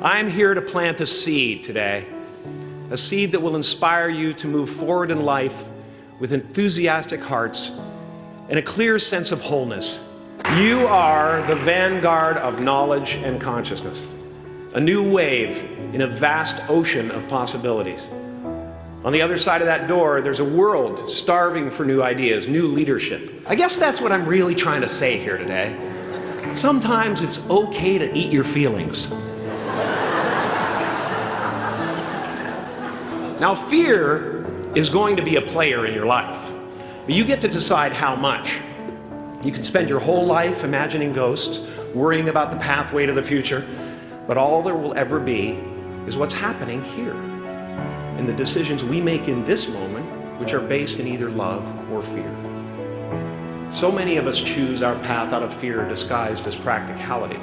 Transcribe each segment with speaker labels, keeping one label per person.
Speaker 1: I'm here to plant a seed today, a seed that will inspire you to move forward in life with enthusiastic hearts and a clear sense of wholeness. You are the vanguard of knowledge and consciousness, a new wave in a vast ocean of possibilities. On the other side of that door, there's a world starving for new ideas, new leadership. I guess that's what I'm really trying to say here today. Sometimes it's okay to eat your feelings. Now, fear is going to be a player in your life, but you get to decide how much. You can spend your whole life imagining ghosts, worrying about the pathway to the future, but all there will ever be is what's happening here, and the decisions we make in this moment, which are based in either love or fear. So many of us choose our path out of fear disguised as practicality.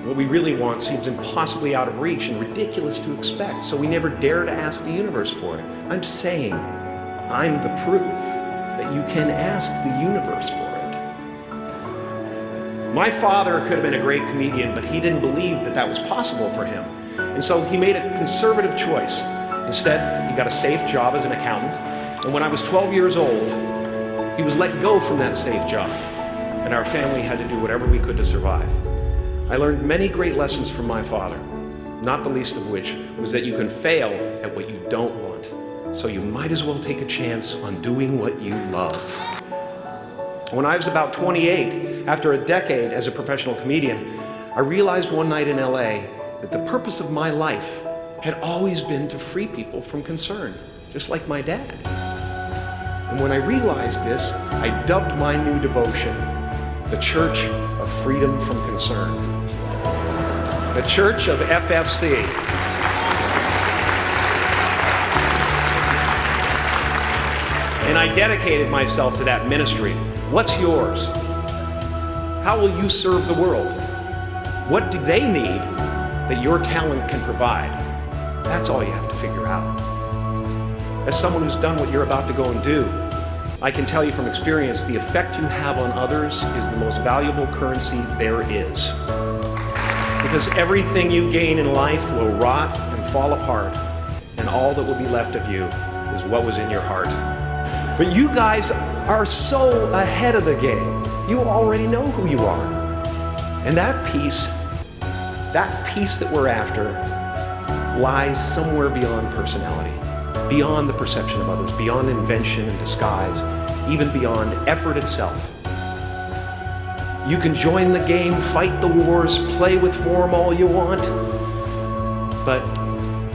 Speaker 1: What we really want seems impossibly out of reach and ridiculous to expect, so we never dare to ask the universe for it. I'm saying I'm the proof that you can ask the universe for it. My father could have been a great comedian, but he didn't believe that that was possible for him. And so he made a conservative choice. Instead, he got a safe job as an accountant. And when I was 12 years old, he was let go from that safe job. And our family had to do whatever we could to survive. I learned many great lessons from my father, not the least of which was that you can fail at what you don't want. So you might as well take a chance on doing what you love. When I was about 28, after a decade as a professional comedian, I realized one night in LA that the purpose of my life had always been to free people from concern, just like my dad. And when I realized this, I dubbed my new devotion the Church of Freedom from Concern. The Church of FFC. And I dedicated myself to that ministry. What's yours? How will you serve the world? What do they need that your talent can provide? That's all you have to figure out. As someone who's done what you're about to go and do, I can tell you from experience, the effect you have on others is the most valuable currency there is. Because everything you gain in life will rot and fall apart, and all that will be left of you is what was in your heart. But you guys are so ahead of the game. You already know who you are. And that peace that we're after lies somewhere beyond personality, beyond the perception of others, beyond invention and disguise, even beyond effort itself. You can join the game, fight the wars, play with form all you want, but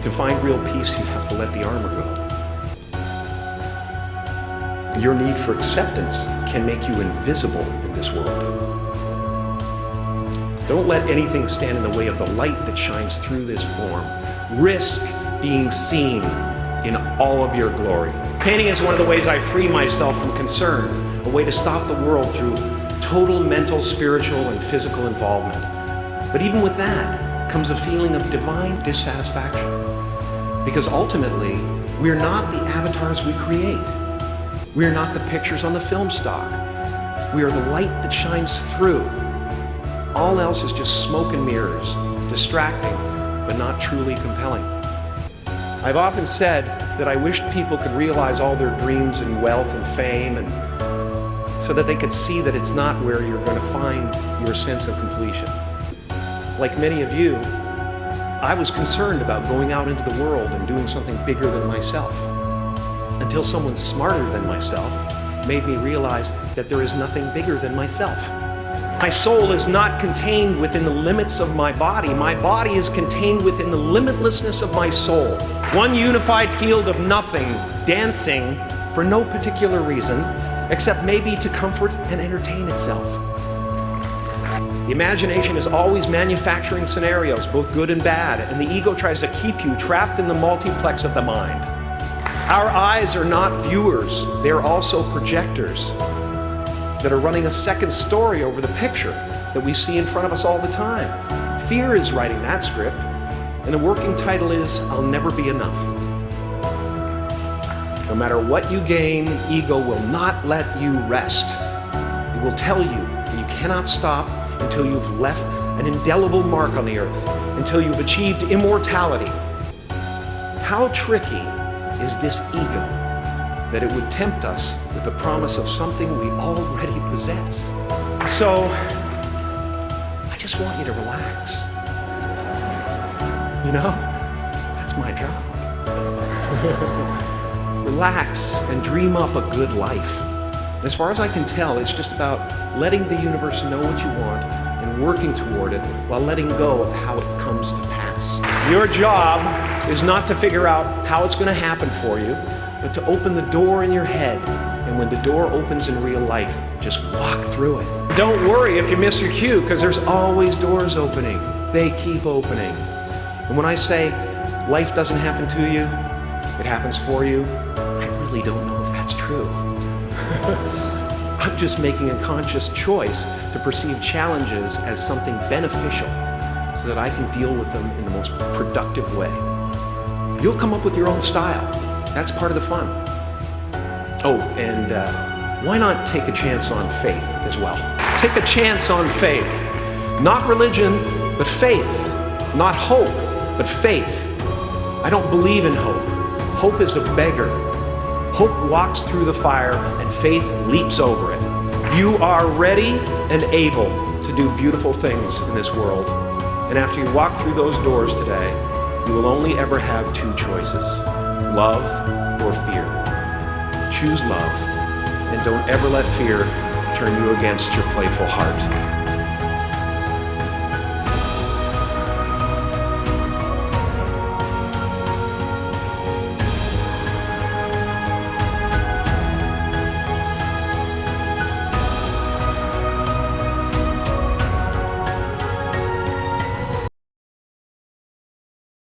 Speaker 1: to find real peace, you have to let the armor go. Your need for acceptance can make you invisible in this world. Don't let anything stand in the way of the light that shines through this form. Risk being seen in all of your glory. Painting is one of the ways I free myself from concern, a way to stop the world through total mental, spiritual, and physical involvement. But even with that comes a feeling of divine dissatisfaction. Because ultimately, we're not the avatars we create. We are not the pictures on the film stock. We are the light that shines through. All else is just smoke and mirrors, distracting, but not truly compelling. I've often said that I wished people could realize all their dreams and wealth and fame, and so that they could see that it's not where you're going to find your sense of completion. Like many of you, I was concerned about going out into the world and doing something bigger than myself, until someone smarter than myself made me realize that there is nothing bigger than myself. My soul is not contained within the limits of my body. My body is contained within the limitlessness of my soul. One unified field of nothing, dancing for no particular reason, except maybe to comfort and entertain itself. The imagination is always manufacturing scenarios, both good and bad, and the ego tries to keep you trapped in the multiplex of the mind. Our eyes are not viewers, they are also projectors that are running a second story over the picture that we see in front of us all the time. Fear is writing that script, and the working title is, I'll Never Be Enough. No matter what you gain, ego will not let you rest. It will tell you that you cannot stop until you've left an indelible mark on the earth until you've achieved immortality. How tricky is this ego that it would tempt us with the promise of something we already possess? So, I just want you to relax. You know, that's my job. Relax and dream up a good life. As far as I can tell, it's just about letting the universe know what you want and working toward it while letting go of how it comes to pass. Your job is not to figure out how it's going to happen for you, but to open the door in your head. And when the door opens in real life, just walk through it. Don't worry if you miss your cue, because there's always doors opening. They keep opening. And when I say life doesn't happen to you, it happens for you, I really don't know if that's true. I'm just making a conscious choice to perceive challenges as something beneficial so that I can deal with them in the most productive way. You'll come up with your own style. That's part of the fun. Oh, and why not take a chance on faith as well? Take a chance on faith. Not religion, but faith. Not hope, but faith. I don't believe in hope. Hope is a beggar. Hope walks through the fire and faith leaps over it. You are ready and able to do beautiful things in this world. And after you walk through those doors today, you will only ever have two choices: love or fear. Choose love, and don't ever let fear turn you against your playful heart.